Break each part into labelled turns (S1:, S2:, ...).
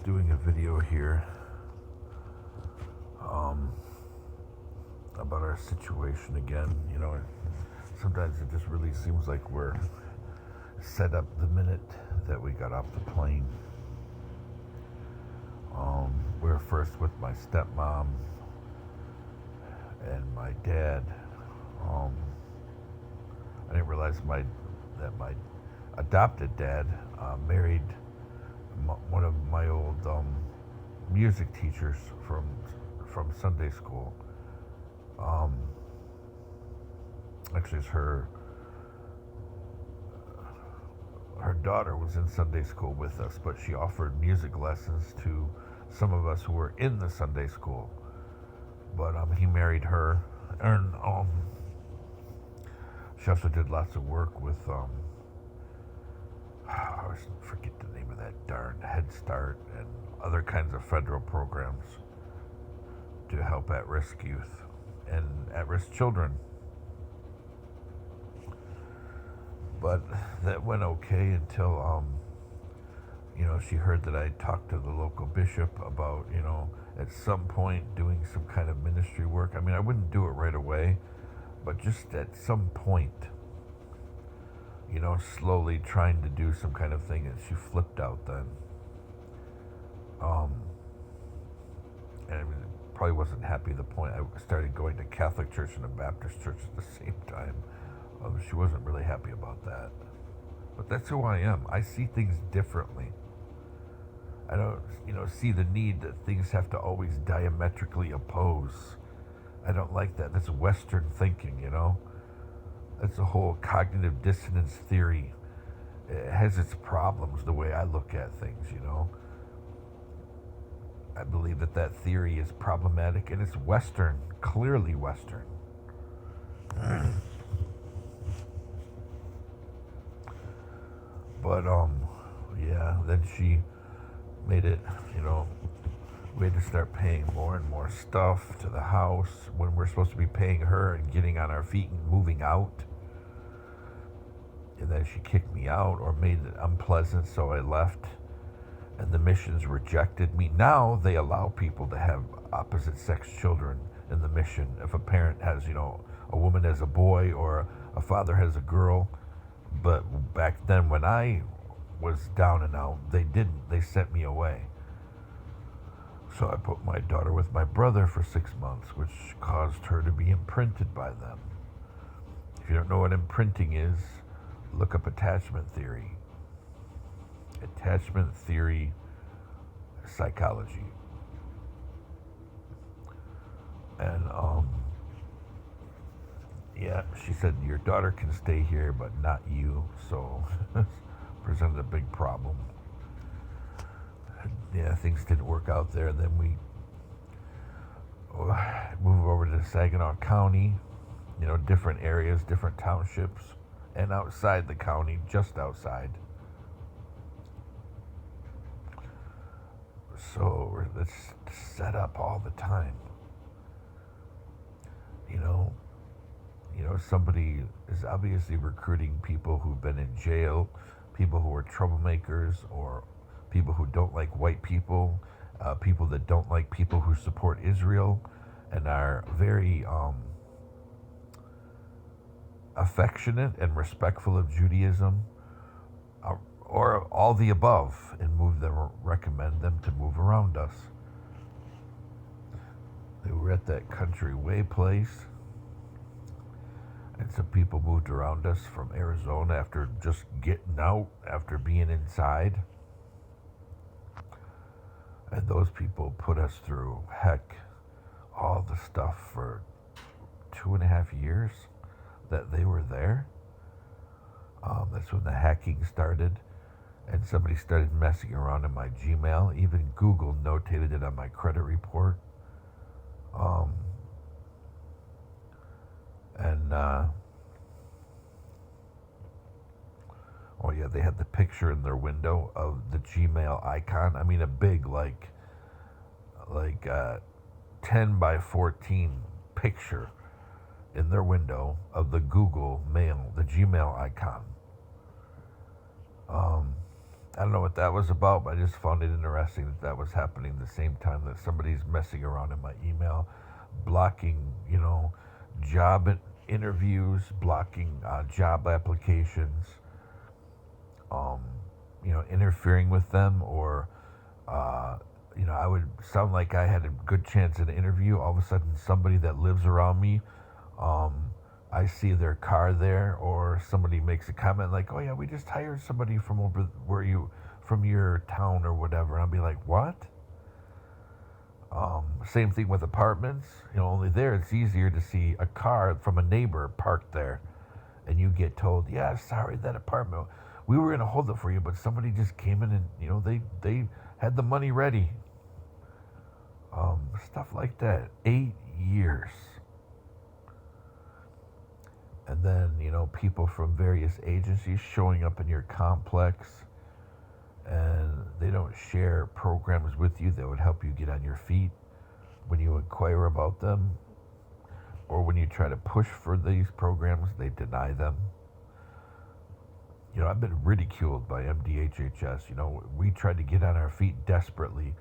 S1: just doing a video here about our situation again. You know, sometimes it just really seems like we're set up the minute that we got off the plane. We were first with my stepmom and my dad. I didn't realize that my adopted dad married one of my old music teachers from Sunday school. Actually, it's her daughter was in Sunday school with us, but she offered music lessons to some of us who were in the Sunday school. But he married her, and she also did lots of work with I always forget the name of that darn Head Start and other kinds of federal programs to help at-risk youth and at-risk children. But that went okay until, she heard that I talked to the local bishop about, at some point doing some kind of ministry work. I mean, I wouldn't do it right away, but just at some point, slowly trying to do some kind of thing, and she flipped out then. And I mean, probably wasn't happy at the point. I started going to Catholic church and a Baptist church at the same time. She wasn't really happy about that. But that's who I am. I see things differently. I don't, see the need that things have to always diametrically oppose. I don't like that. That's Western thinking, That's the whole cognitive dissonance theory. It has its problems the way I look at things, I believe that theory is problematic, and it's Western, clearly Western. But, then she made it, we had to start paying more and more stuff to the house when we're supposed to be paying her and getting on our feet and moving out. And then she kicked me out or made it unpleasant, so I left. And the missions rejected me. Now they allow people to have opposite sex children in the mission. If a parent has, a woman has a boy or a father has a girl. But back then when I was down and out, they didn't. They sent me away. So I put my daughter with my brother for 6 months, which caused her to be imprinted by them. If you don't know what imprinting is, look up attachment theory. Attachment theory psychology. And she said, your daughter can stay here, but not you. So presented a big problem. Yeah, things didn't work out there. Then we moved over to Saginaw County, different areas, different townships, and outside the county, just outside. So it's set up all the time. Somebody is obviously recruiting people who've been in jail, people who are troublemakers, or people who don't like white people, people that don't like people who support Israel and are very affectionate and respectful of Judaism, or all the above, and recommend them to move around us. They were at that Country Way place, and some people moved around us from Arizona after just getting out, after being inside. And those people put us through, all the stuff for 2.5 years that they were there. That's when the hacking started, and somebody started messing around in my Gmail. Even Google notated it on my credit report. They had the picture in their window of the Gmail icon. I mean, a big, like 10 by 14 picture in their window of the Google Mail, the Gmail icon. I don't know what that was about, but I just found it interesting that that was happening the same time that somebody's messing around in my email, blocking, job interviews, blocking job applications, um, interfering with them, or, uh, I would sound like I had a good chance at an interview. All of a sudden, somebody that lives around me, um, I see their car there, or somebody makes a comment like, "Oh yeah, we just hired somebody from over from your town or whatever." And I'll be like, "What?" Same thing with apartments. Only there it's easier to see a car from a neighbor parked there, and you get told, "Yeah, sorry, that apartment. We were gonna hold it for you, but somebody just came in and they had the money ready." Stuff like that. 8 years. And then, people from various agencies showing up in your complex, and they don't share programs with you that would help you get on your feet when you inquire about them, or when you try to push for these programs, they deny them. I've been ridiculed by MDHHS. We tried to get on our feet desperately.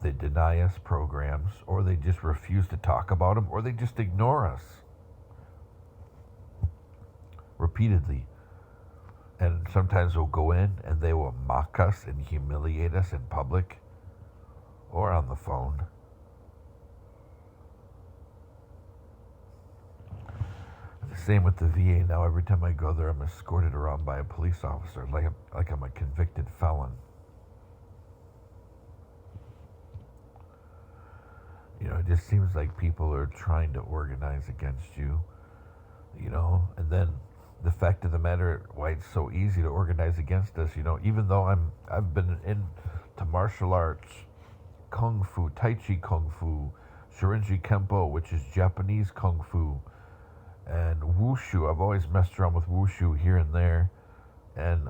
S1: They deny us programs, or they just refuse to talk about them, or they just ignore us repeatedly. And sometimes they'll go in and they will mock us and humiliate us in public or on the phone. The same with the VA now. Every time I go there, I'm escorted around by a police officer like I'm a convicted felon. It just seems like people are trying to organize against you, and then the fact of the matter, why it's so easy to organize against us, even though I've been into martial arts, kung fu, tai chi kung fu, Shorinji Kempo, which is Japanese kung fu, and wushu. I've always messed around with wushu here and there, and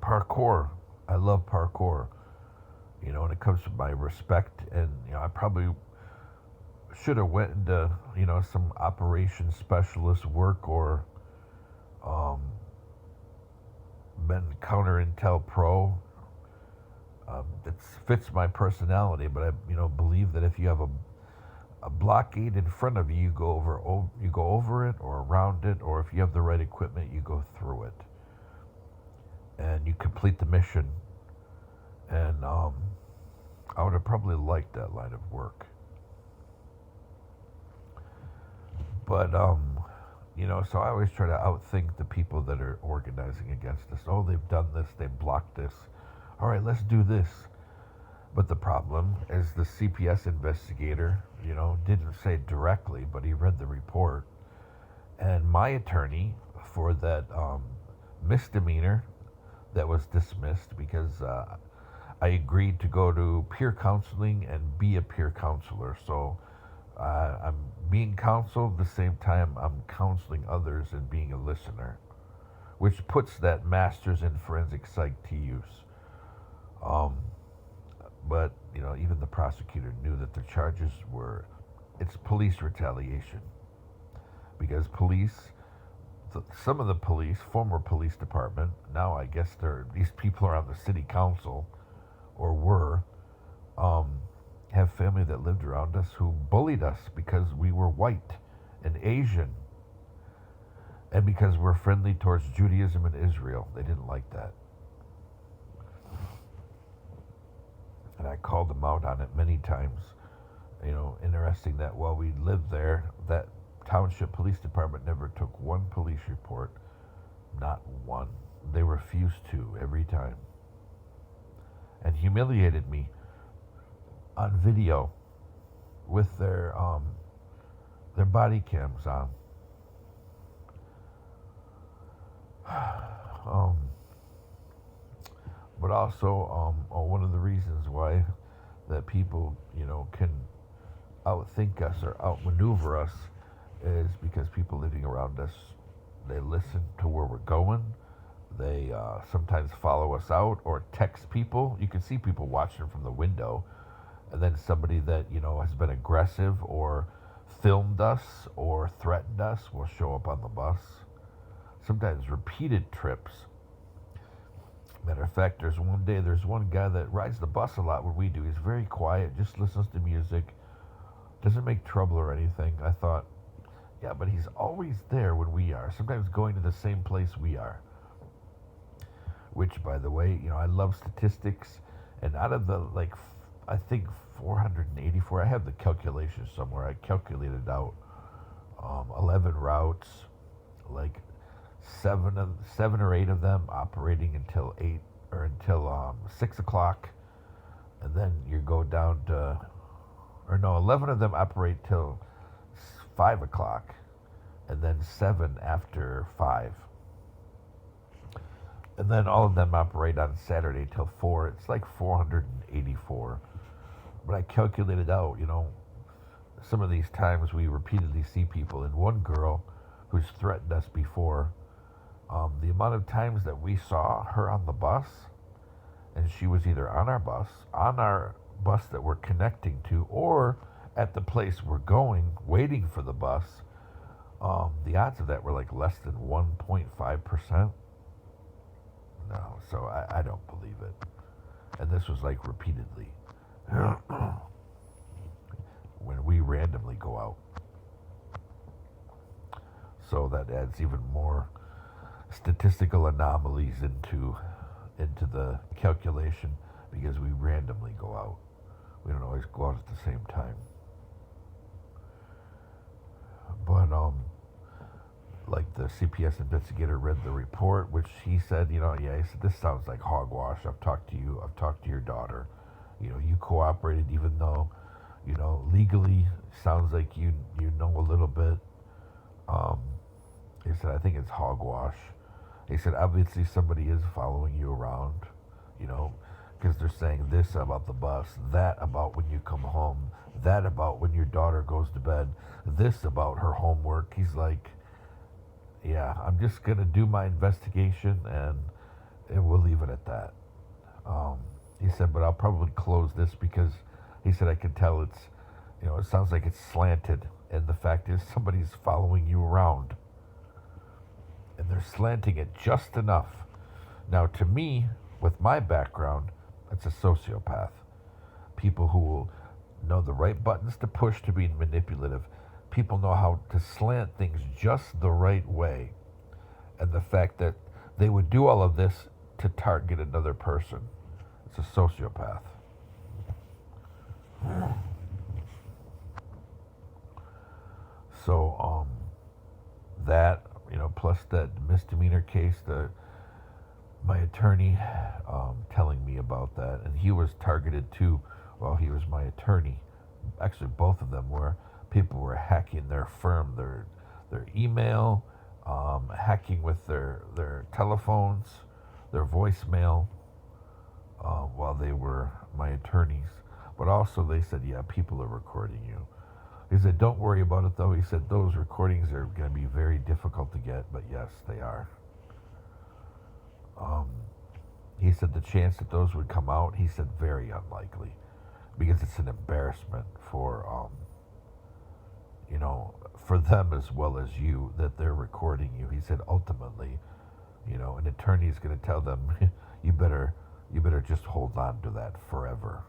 S1: parkour. I love parkour. When it comes to my respect, and I probably should have went into some operations specialist work, or um, been counter intel pro. It fits my personality, but I believe that if you have a blockade in front of you, you go over it or around it, or if you have the right equipment, you go through it, and you complete the mission. And I would have probably liked that line of work. But, so I always try to outthink the people that are organizing against us. Oh, they've done this, they've blocked this. All right, let's do this. But the problem is the CPS investigator, didn't say it directly, but he read the report. And my attorney for that misdemeanor that was dismissed because I agreed to go to peer counseling and be a peer counselor. So I'm being counseled at the same time I'm counseling others and being a listener, which puts that master's in forensic psych to use. But even the prosecutor knew that the charges it's police retaliation, because some of the police, former police department, now I guess these people are on the city council, or were, have family that lived around us who bullied us because we were white and Asian, and because we're friendly towards Judaism and Israel. They didn't like that. And I called them out on it many times. Interesting that while we lived there, that township police department never took one police report. Not one. They refused to every time. And humiliated me on video with their body cams on. But also, one of the reasons why that people, can outthink us or outmaneuver us is because people living around us, they listen to where we're going. They sometimes follow us out or text people. You can see people watching from the window, and then somebody that has been aggressive or filmed us or threatened us will show up on the bus. Sometimes repeated trips. Matter of fact, there's one guy that rides the bus a lot when we do. He's very quiet, just listens to music, doesn't make trouble or anything. I thought, yeah, but he's always there when we are, sometimes going to the same place we are. Which, by the way, I love statistics. And out of the, I think 484, I have the calculation somewhere. I calculated out 11 routes, like seven or eight of them operating until 8 or until 6 o'clock. And then you go down to, or no, 11 of them operate till 5 o'clock. And then 7 after 5. And then all of them operate on Saturday till 4. It's like 484. But I calculated out, some of these times we repeatedly see people. And one girl who's threatened us before, the amount of times that we saw her on the bus, and she was either on our bus that we're connecting to, or at the place we're going, waiting for the bus, the odds of that were like less than 1.5%. No, so I don't believe it. And this was like repeatedly. When we randomly go out. So that adds even more statistical anomalies into the calculation, because we randomly go out. We don't always go out at the same time. But like the CPS investigator read the report, which he said, he said, this sounds like hogwash. I've talked to your daughter. You cooperated even though, legally sounds like you know a little bit. He said, I think it's hogwash. He said, obviously somebody is following you around, because they're saying this about the bus, that about when you come home, that about when your daughter goes to bed, this about her homework. He's like, yeah, I'm just going to do my investigation and we'll leave it at that. He said, but I'll probably close this because he said, I can tell it's, it sounds like it's slanted. And the fact is somebody's following you around. And they're slanting it just enough. Now, to me, with my background, that's a sociopath. People who will know the right buttons to push to be manipulative. People know how to slant things just the right way. And the fact that they would do all of this to target another person. It's a sociopath. So, that, plus that misdemeanor case, my attorney telling me about that, and he was targeted too while he was my attorney. Actually, both of them were. People were hacking their firm, their email, hacking with their telephones, their voicemail, while they were my attorneys. But also they said, yeah, people are recording you. He said, don't worry about it though. He said, those recordings are going to be very difficult to get, but yes, they are. He said the chance that those would come out, he said very unlikely, because it's an embarrassment for, for them as well as you, that they're recording you. He said ultimately, an attorney is going to tell them, you better just hold on to that forever.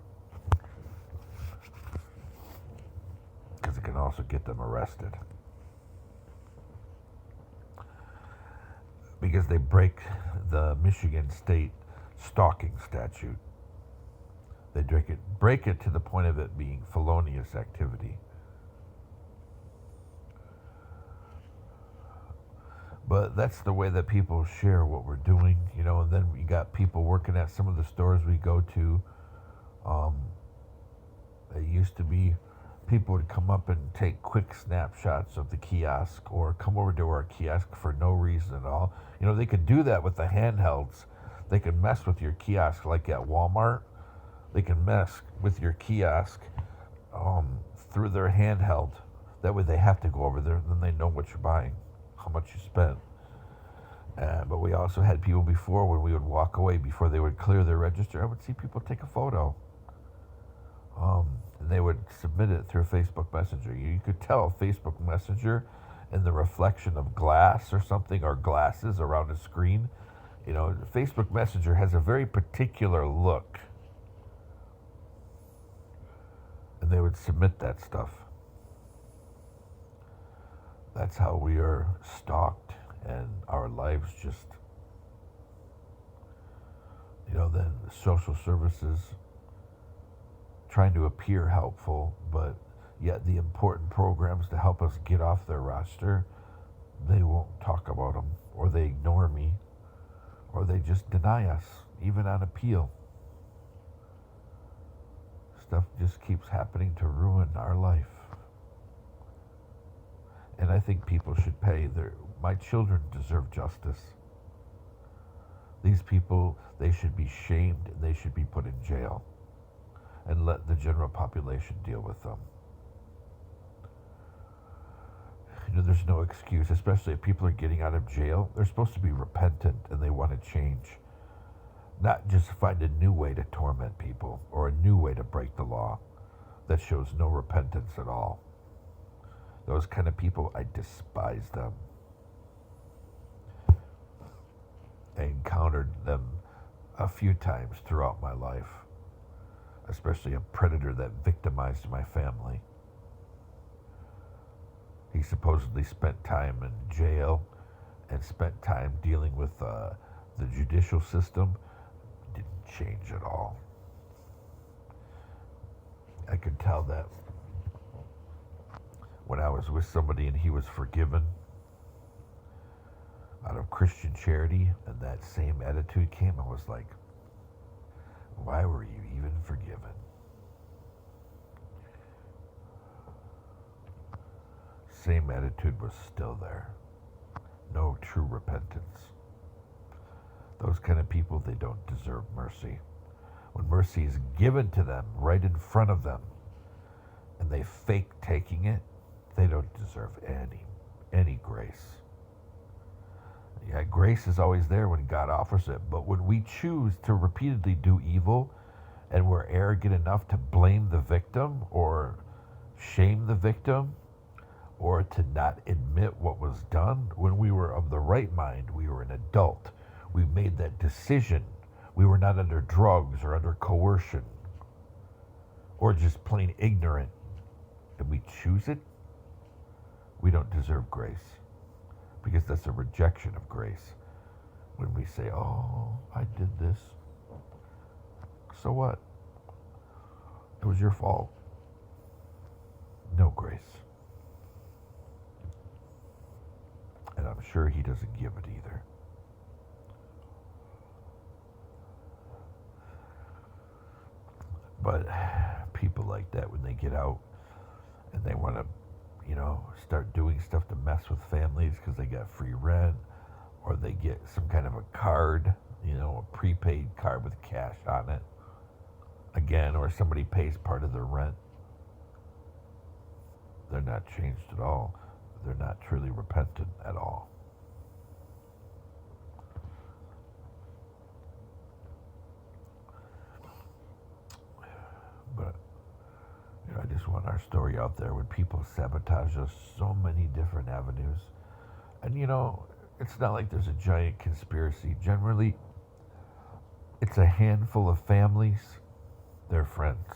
S1: Because it can also get them arrested. Because they break the Michigan state stalking statute. They break it to the point of it being felonious activity. But that's the way that people share what we're doing, and then we got people working at some of the stores we go to. It used to be people would come up and take quick snapshots of the kiosk or come over to our kiosk for no reason at all. They could do that with the handhelds. They could mess with your kiosk like at Walmart. They can mess with your kiosk through their handheld. That way they have to go over there, then they know what you're buying, how much you spent. But we also had people before, when we would walk away, before they would clear their register, I would see people take a photo. And they would submit it through Facebook Messenger. You could tell Facebook Messenger in the reflection of glass or something, or glasses around a screen. Facebook Messenger has a very particular look, and they would submit that stuff. That's how we are stalked, and our lives just, then social services trying to appear helpful, but yet the important programs to help us get off their roster, they won't talk about them, or they ignore me, or they just deny us, even on appeal. Stuff just keeps happening to ruin our life. And I think people should pay. My children deserve justice. These people, they should be shamed, and they should be put in jail, and let the general population deal with them. There's no excuse, especially if people are getting out of jail. They're supposed to be repentant, and they want to change. Not just find a new way to torment people, or a new way to break the law that shows no repentance at all. Those kind of people, I despise them. I encountered them a few times throughout my life, especially a predator that victimized my family. He supposedly spent time in jail and spent time dealing with the judicial system. Didn't change at all. I could tell that when I was with somebody and he was forgiven out of Christian charity, and that same attitude came, I was like, why were you even forgiven? Same attitude was still there. No true repentance. Those kind of people, they don't deserve mercy. When mercy is given to them right in front of them, and they fake taking it, they don't deserve any grace. Yeah, grace is always there when God offers it, but when we choose to repeatedly do evil, and we're arrogant enough to blame the victim or shame the victim, or to not admit what was done, when we were of the right mind, we were an adult, we made that decision, we were not under drugs or under coercion, or just plain ignorant, and we choose it, we don't deserve grace. Because that's a rejection of grace. When we say, oh, I did this. So what? It was your fault. No grace. And I'm sure he doesn't give it either. But people like that, when they get out and they want to start doing stuff to mess with families because they got free rent, or they get some kind of a card, a prepaid card with cash on it, again, or somebody pays part of their rent. They're not changed at all. They're not truly repentant at all. But I just want our story out there when people sabotage us so many different avenues. And it's not like there's a giant conspiracy. Generally, it's a handful of families, they're friends.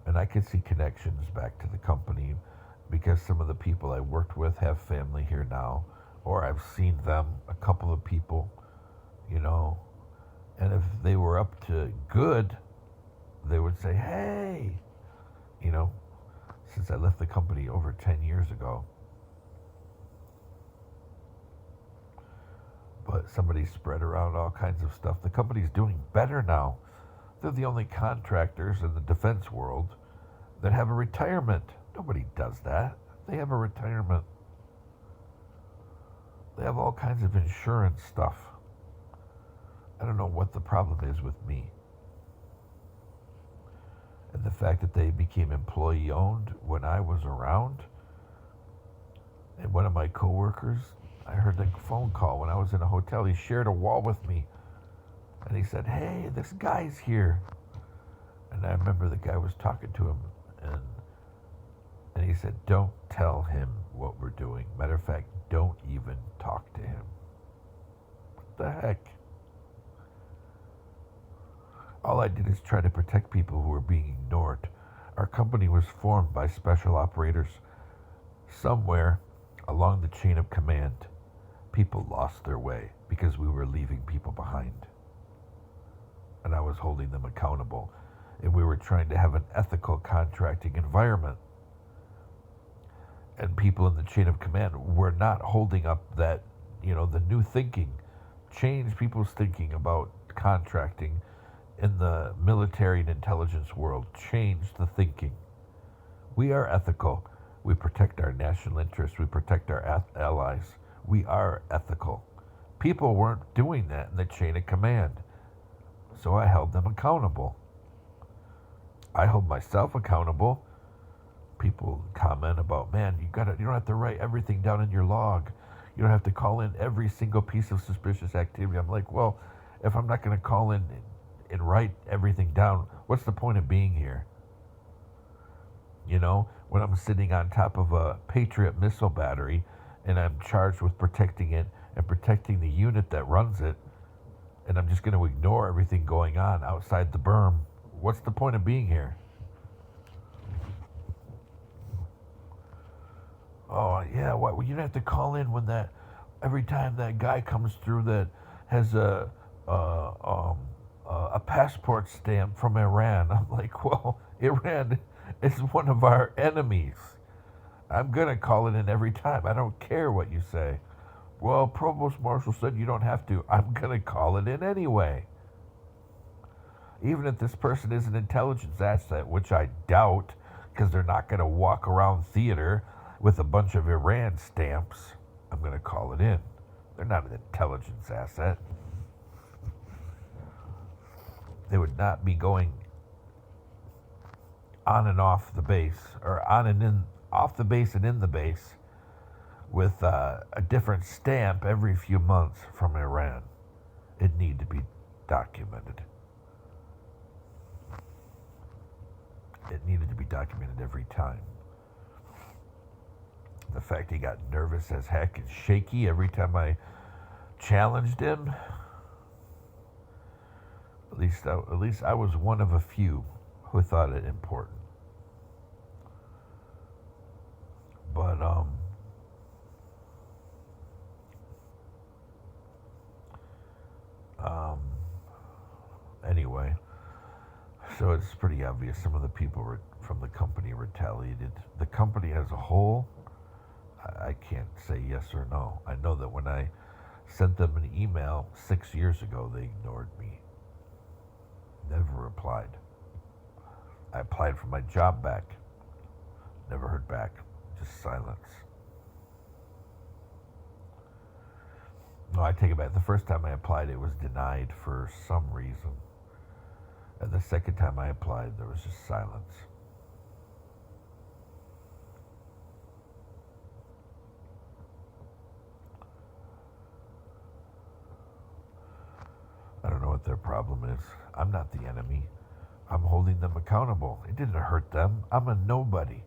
S1: And I can see connections back to the company because some of the people I worked with have family here now, or I've seen them, a couple of people, and if they were up to good, they would say, hey, since I left the company over 10 years ago. But somebody spread around all kinds of stuff. The company's doing better now. They're the only contractors in the defense world that have a retirement. Nobody does that. They have a retirement. They have all kinds of insurance stuff. I don't know what the problem is with me. And the fact that they became employee owned when I was around. And one of my coworkers, I heard the phone call when I was in a hotel. He shared a wall with me. And he said, hey, this guy's here. And I remember the guy was talking to him. And he said, don't tell him what we're doing. Matter of fact, don't even What the heck? All I did is try to protect people who were being ignored. Our company was formed by special operators. Somewhere along the chain of command, people lost their way because we were leaving people behind. And I was holding them accountable. And we were trying to have an ethical contracting environment. And people in the chain of command were not holding up that, the new thinking. Change people's thinking about contracting in the military and intelligence world. Change the thinking. We are ethical. We protect our national interests. We protect our allies. We are ethical. People weren't doing that in the chain of command. So I held them accountable. I hold myself accountable. People comment about, man, you don't have to write everything down in your log. You don't have to call in every single piece of suspicious activity. I'm like, well, if I'm not going to call in and write everything down, what's the point of being here? When I'm sitting on top of a Patriot missile battery and I'm charged with protecting it and protecting the unit that runs it, and I'm just going to ignore everything going on outside the berm, what's the point of being here? Oh, yeah, what? Well, you have to call in when every time that guy comes through that has a passport stamp from Iran. I'm like, well, Iran is one of our enemies. I'm going to call it in every time. I don't care what you say. Well, Provost Marshal said you don't have to. I'm going to call it in anyway. Even if this person is an intelligence asset, which I doubt, because they're not going to walk around theater with a bunch of Iran stamps, I'm going to call it in. They're not an intelligence asset. They would not be going on and off the base, or on and in, off the base and in the base, with a different stamp every few months from Iran. It need to be documented. It needed to be documented every time. The fact he got nervous as heck and shaky every time I challenged him. At least I was one of a few who thought it important. But anyway, so it's pretty obvious some of the people from the company retaliated. The company as a whole, I can't say yes or no. I know that when I sent them an email 6 years ago, they ignored me. Never replied. I applied for my job back. Never heard back. Just silence. No, I take it back. The first time I applied, it was denied for some reason. And the second time I applied, there was just silence. I don't know what their problem is. I'm not the enemy. I'm holding them accountable. It didn't hurt them. I'm a nobody.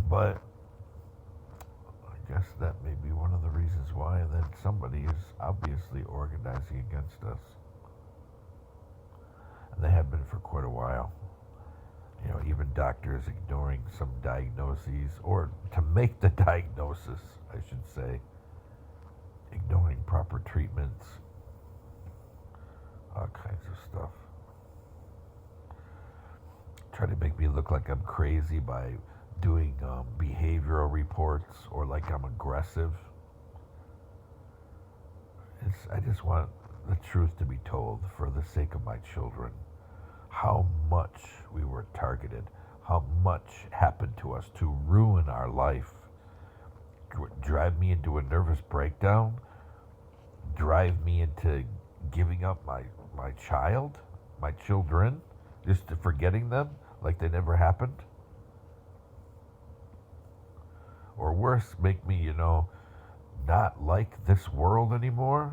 S1: But I guess that may be one of the reasons why that somebody is obviously organizing against us. And they have been for quite a while. Even doctors ignoring some diagnoses, or to make the diagnosis, I should say, ignoring proper treatments, all kinds of stuff. Try to make me look like I'm crazy by doing behavioral reports or like I'm aggressive. I just want the truth to be told for the sake of my children. How much we were targeted, how much happened to us to ruin our life, drive me into a nervous breakdown, drive me into giving up my child, my children, just to forgetting them like they never happened. Or worse, make me, not like this world anymore,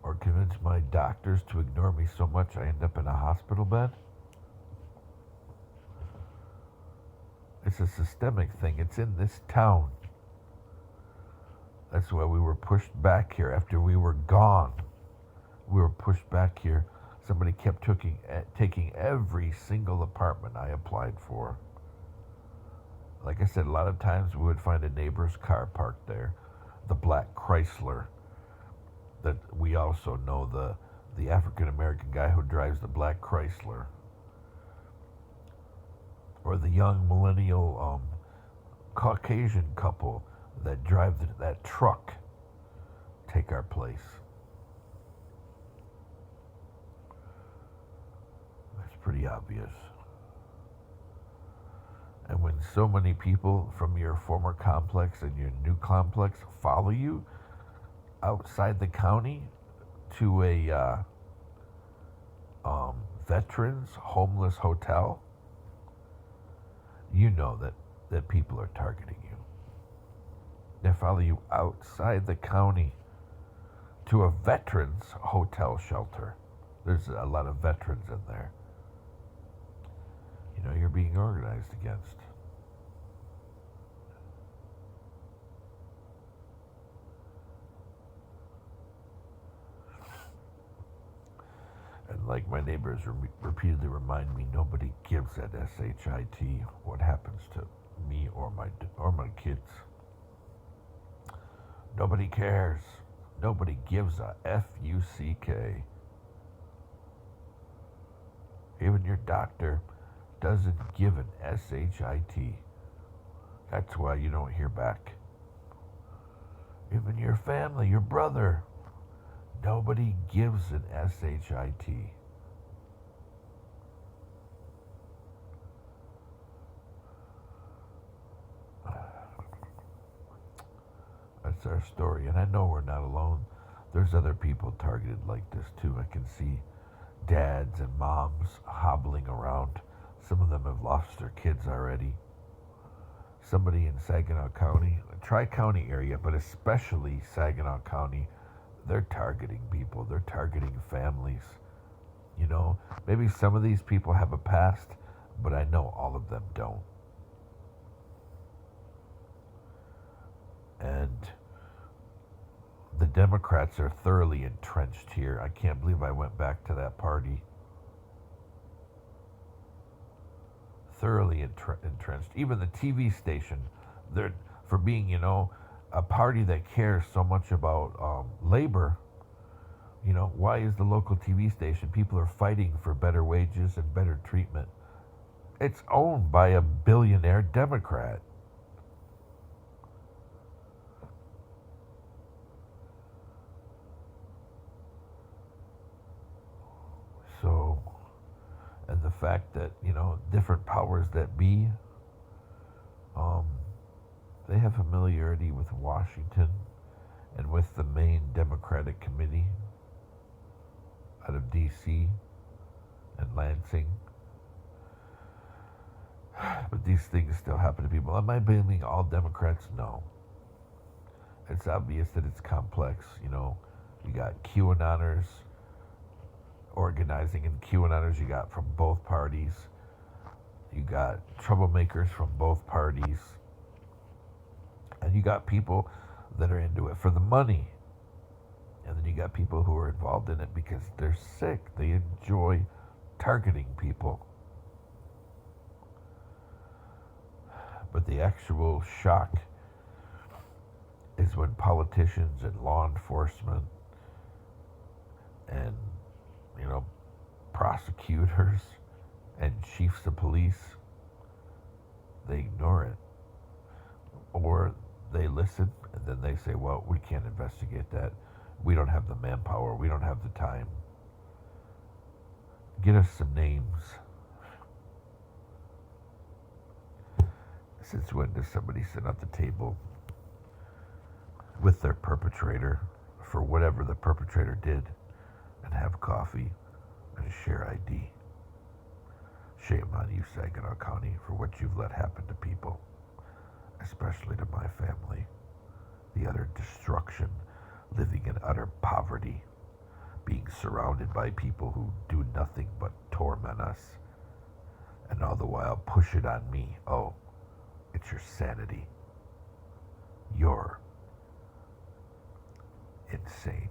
S1: Or convince my doctors to ignore me so much I end up in a hospital bed? It's a systemic thing. It's in this town. That's why we were pushed back here after we were gone. We were pushed back here. Somebody kept taking every single apartment I applied for. Like I said, a lot of times we would find a neighbor's car parked there, the black Chrysler. That we also know the African American guy who drives the black Chrysler, or the young millennial Caucasian couple that drive that truck take our place. That's pretty obvious. And when so many people from your former complex and your new complex follow you outside the county to a veterans homeless hotel, you know that people are targeting you. They follow you outside the county to a veterans hotel shelter. There's a lot of veterans in there. You know, you're being organized against. And like my neighbors repeatedly remind me, nobody gives that SHIT what happens to me or my kids. Nobody cares. Nobody gives a FUCK. Even your doctor doesn't give an SHIT. That's why you don't hear back. Even your family, your brother, nobody gives an SHIT. That's our story, and I know we're not alone. There's other people targeted like this too. I can see dads and moms hobbling around. Some of them have lost their kids already. Somebody in Saginaw County, Tri-County area, but especially Saginaw County, they're targeting people. They're targeting families. You know, maybe some of these people have a past, but I know all of them don't. And the Democrats are thoroughly entrenched here. I can't believe I went back to that party. Thoroughly entrenched. Even the TV station, they're for being, you know, a party that cares so much about labor. You know, why is the local TV station? People are fighting for better wages and better treatment. It's owned by a billionaire Democrat. So, and the fact that, you know, different powers that be, they have familiarity with Washington and with the main Democratic committee out of D.C. and Lansing. But these things still happen to people. Am I blaming all Democrats? No. It's obvious that it's complex. You know, you got QAnoners organizing, and QAnoners you got from both parties. You got troublemakers from both parties. And you got people that are into it for the money. And then you got people who are involved in it because they're sick. They enjoy targeting people. But the actual shock is when politicians and law enforcement and, you know, prosecutors and chiefs of police, they ignore it. Or they listen and then they say, well, we can't investigate that. We don't have the manpower. We don't have the time. Get us some names. Since when does somebody sit at the table with their perpetrator for whatever the perpetrator did and have coffee and share ID? Shame on you, Saginaw County, for what you've let happen to people, especially to my family. The utter destruction, living in utter poverty, being surrounded by people who do nothing but torment us, and all the while push it on me. Oh, it's your sanity. You're insane.